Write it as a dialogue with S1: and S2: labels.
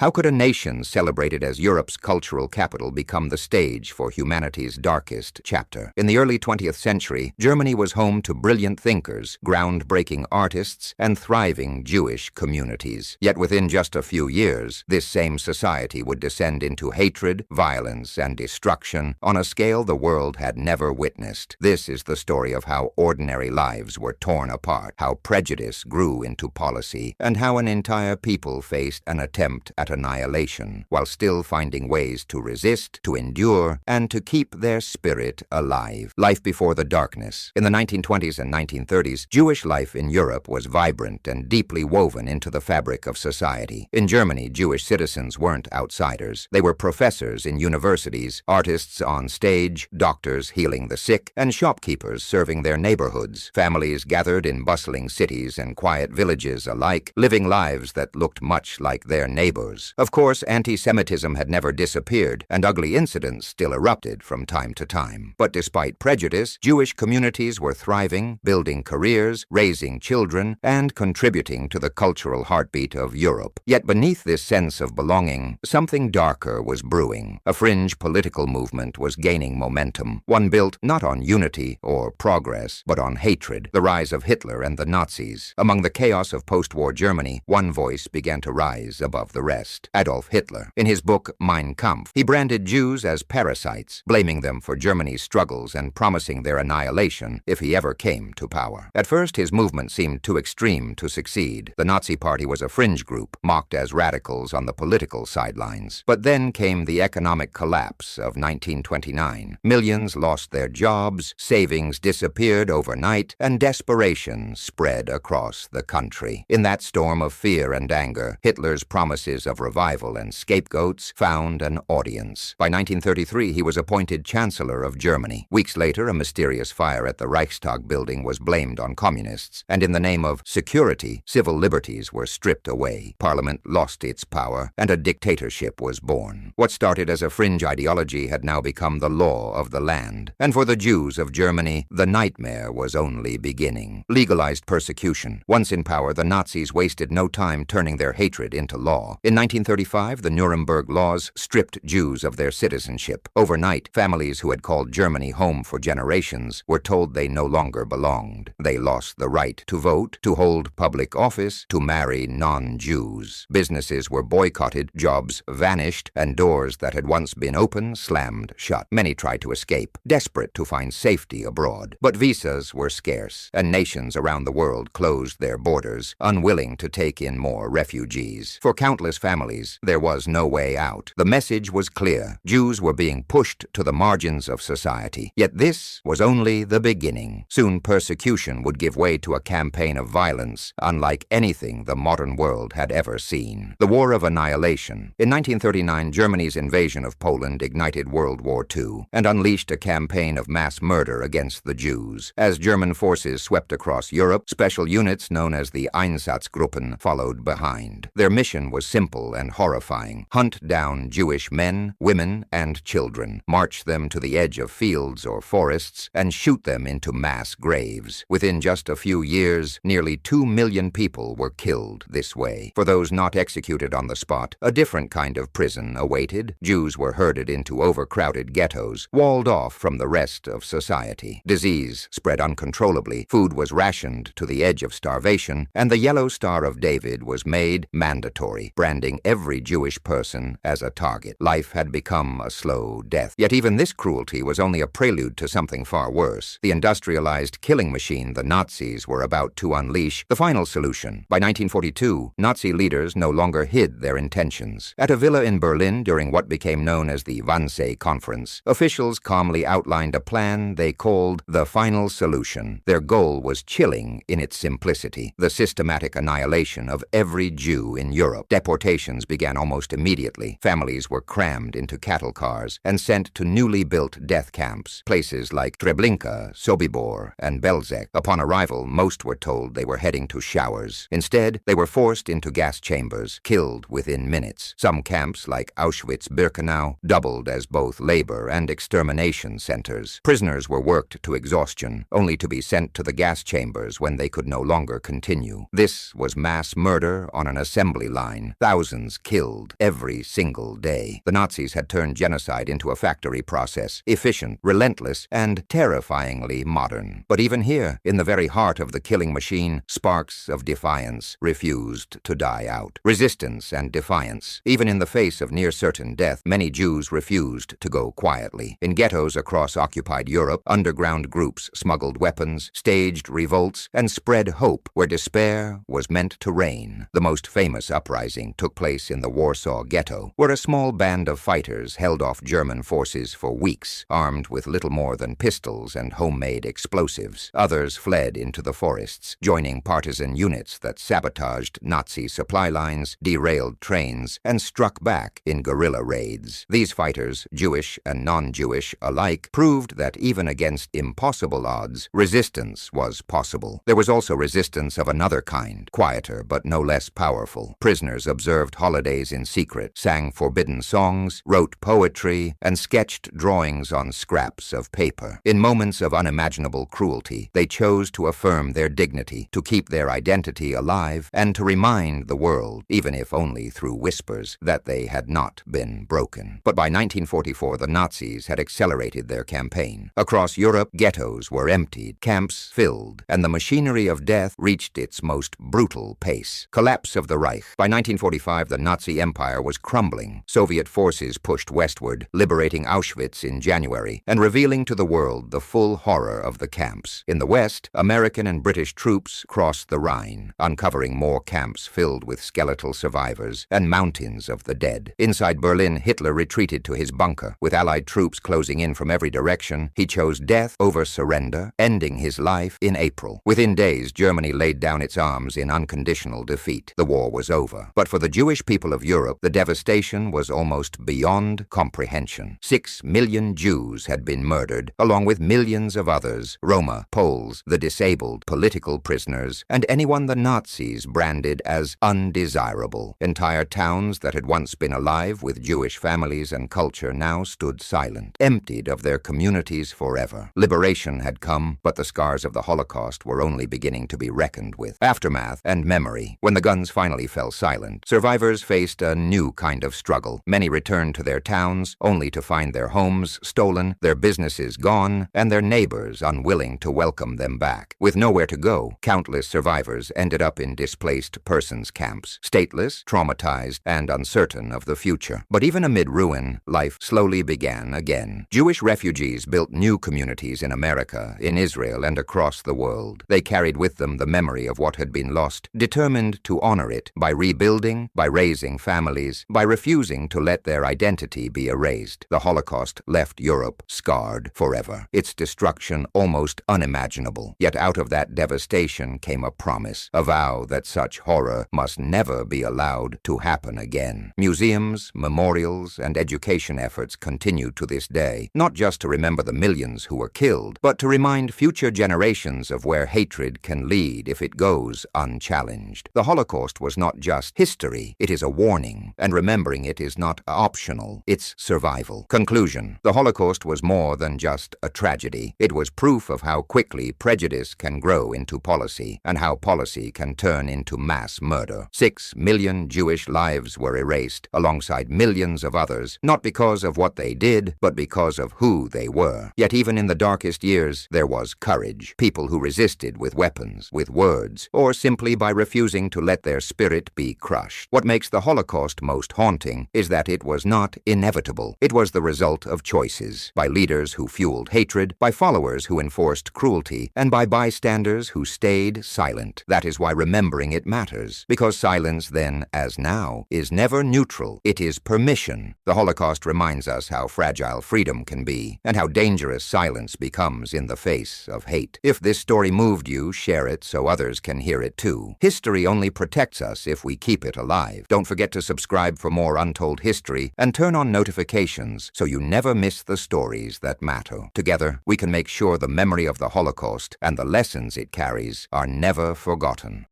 S1: How could a nation celebrated as Europe's cultural capital become the stage for humanity's darkest chapter? In the early 20th century, Germany was home to brilliant thinkers, groundbreaking artists, and thriving Jewish communities. Yet within just a few years, this same society would descend into hatred, violence, and destruction on a scale the world had never witnessed. This is the story of how ordinary lives were torn apart, how prejudice grew into policy, and how an entire people faced an attempt at annihilation, while still finding ways to resist, to endure, and to keep their spirit alive. Life before the darkness. In the 1920s and 1930s, Jewish life in Europe was vibrant and deeply woven into the fabric of society. In Germany, Jewish citizens weren't outsiders. They were professors in universities, artists on stage, doctors healing the sick, and shopkeepers serving their neighborhoods. Families gathered in bustling cities and quiet villages alike, living lives that looked much like their neighbors. Of course, anti-Semitism had never disappeared, and ugly incidents still erupted from time to time. But despite prejudice, Jewish communities were thriving, building careers, raising children, and contributing to the cultural heartbeat of Europe. Yet beneath this sense of belonging, something darker was brewing. A fringe political movement was gaining momentum, one built not on unity or progress, but on hatred, the rise of Hitler and the Nazis. Among the chaos of post-war Germany, one voice began to rise above the rest: Adolf Hitler. In his book Mein Kampf, he branded Jews as parasites, blaming them for Germany's struggles and promising their annihilation if he ever came to power. At first, his movement seemed too extreme to succeed. The Nazi Party was a fringe group, mocked as radicals on the political sidelines. But then came the economic collapse of 1929. Millions lost their jobs, savings disappeared overnight, and desperation spread across the country. In that storm of fear and anger, Hitler's promises of revival and scapegoats found an audience. By 1933, he was appointed Chancellor of Germany. Weeks later, a mysterious fire at the Reichstag building was blamed on communists, and in the name of security, civil liberties were stripped away. Parliament lost its power, and a dictatorship was born. What started as a fringe ideology had now become the law of the land. And for the Jews of Germany, the nightmare was only beginning. Legalized persecution. Once in power, the Nazis wasted no time turning their hatred into law. In 1935, the Nuremberg Laws stripped Jews of their citizenship. Overnight, families who had called Germany home for generations were told they no longer belonged. They lost the right to vote, to hold public office, to marry non-Jews. Businesses were boycotted, jobs vanished, and doors that had once been open slammed shut. Many tried to escape, desperate to find safety abroad. But visas were scarce, and nations around the world closed their borders, unwilling to take in more refugees. For countless families, there was no way out. The message was clear. Jews were being pushed to the margins of society. Yet this was only the beginning. Soon persecution would give way to a campaign of violence unlike anything the modern world had ever seen. The War of Annihilation. In 1939, Germany's invasion of Poland ignited World War II and unleashed a campaign of mass murder against the Jews. As German forces swept across Europe, special units known as the Einsatzgruppen followed behind. Their mission was simple and horrifying: hunt down Jewish men, women, and children, march them to the edge of fields or forests, and shoot them into mass graves. Within just a few years, nearly 2 million people were killed this way. For those not executed on the spot, a different kind of prison awaited. Jews were herded into overcrowded ghettos, walled off from the rest of society. Disease spread uncontrollably, food was rationed to the edge of starvation, and the Yellow Star of David was made mandatory, branding every Jewish person as a target. Life had become a slow death. Yet even this cruelty was only a prelude to something far worse: the industrialized killing machine the Nazis were about to unleash, the final solution. By 1942, Nazi leaders no longer hid their intentions. At a villa in Berlin during what became known as the Wannsee Conference, officials calmly outlined a plan they called the final solution. Their goal was chilling in its simplicity: the systematic annihilation of every Jew in Europe. Deportations began almost immediately. Families were crammed into cattle cars and sent to newly built death camps, places like Treblinka, Sobibor, and Belzec. Upon arrival, most were told they were heading to showers. Instead, they were forced into gas chambers, killed within minutes. Some camps, like Auschwitz-Birkenau, doubled as both labor and extermination centers. Prisoners were worked to exhaustion, only to be sent to the gas chambers when they could no longer continue. This was mass murder on an assembly line. Thousands thousands killed every single day. The Nazis had turned genocide into a factory process, efficient, relentless, and terrifyingly modern. But even here, in the very heart of the killing machine, sparks of defiance refused to die out. Resistance and defiance. Even in the face of near-certain death, many Jews refused to go quietly. In ghettos across occupied Europe, underground groups smuggled weapons, staged revolts, and spread hope where despair was meant to reign. The most famous uprising took place in the Warsaw Ghetto, where a small band of fighters held off German forces for weeks, armed with little more than pistols and homemade explosives. Others fled into the forests, joining partisan units that sabotaged Nazi supply lines, derailed trains, and struck back in guerrilla raids. These fighters, Jewish and non-Jewish alike, proved that even against impossible odds, resistance was possible. There was also resistance of another kind, quieter but no less powerful. Prisoners observed holidays in secret, sang forbidden songs, wrote poetry, and sketched drawings on scraps of paper. In moments of unimaginable cruelty, they chose to affirm their dignity, to keep their identity alive, and to remind the world, even if only through whispers, that they had not been broken. But by 1944, the Nazis had accelerated their campaign. Across Europe, ghettos were emptied, camps filled, and the machinery of death reached its most brutal pace. Collapse of the Reich. By 1945, the Nazi Empire was crumbling. Soviet forces pushed westward, liberating Auschwitz in January, and revealing to the world the full horror of the camps. In the West, American and British troops crossed the Rhine, uncovering more camps filled with skeletal survivors and mountains of the dead. Inside Berlin, Hitler retreated to his bunker. With Allied troops closing in from every direction, he chose death over surrender, ending his life in April. Within days, Germany laid down its arms in unconditional defeat. The war was over. But for the Jewish people of Europe, the devastation was almost beyond comprehension. 6 million Jews had been murdered, along with millions of others: Roma, Poles, the disabled, political prisoners, and anyone the Nazis branded as undesirable. Entire towns that had once been alive with Jewish families and culture now stood silent, emptied of their communities forever. Liberation had come, but the scars of the Holocaust were only beginning to be reckoned with. Aftermath and memory. When the guns finally fell silent, survivors faced a new kind of struggle. Many returned to their towns, only to find their homes stolen, their businesses gone, and their neighbors unwilling to welcome them back. With nowhere to go, countless survivors ended up in displaced persons camps, stateless, traumatized, and uncertain of the future. But even amid ruin, life slowly began again. Jewish refugees built new communities in America, in Israel, and across the world. They carried with them the memory of what had been lost, determined to honor it by rebuilding, by raising families, by refusing to let their identity be erased. The Holocaust left Europe scarred forever, its destruction almost unimaginable. Yet out of that devastation came a promise, a vow that such horror must never be allowed to happen again. Museums, memorials, and education efforts continue to this day, not just to remember the millions who were killed, but to remind future generations of where hatred can lead if it goes unchallenged. The Holocaust was not just history, it is a warning, and remembering it is not optional, it's survival. Conclusion: the Holocaust was more than just a tragedy. It was proof of how quickly prejudice can grow into policy, and how policy can turn into mass murder. 6 million Jewish lives were erased, alongside millions of others, not because of what they did, but because of who they were. Yet even in the darkest years, there was courage. People who resisted with weapons, with words, or simply by refusing to let their spirit be crushed. What makes the Holocaust most haunting is that it was not inevitable. It was the result of choices, by leaders who fueled hatred, by followers who enforced cruelty, and by bystanders who stayed silent. That is why remembering it matters, because silence then, as now, is never neutral. It is permission. The Holocaust reminds us how fragile freedom can be, and how dangerous silence becomes in the face of hate. If this story moved you, share it so others can hear it too. History only protects us if we keep it alive. Don't forget to subscribe for more untold history, and turn on notifications so you never miss the stories that matter. Together, we can make sure the memory of the Holocaust and the lessons it carries are never forgotten.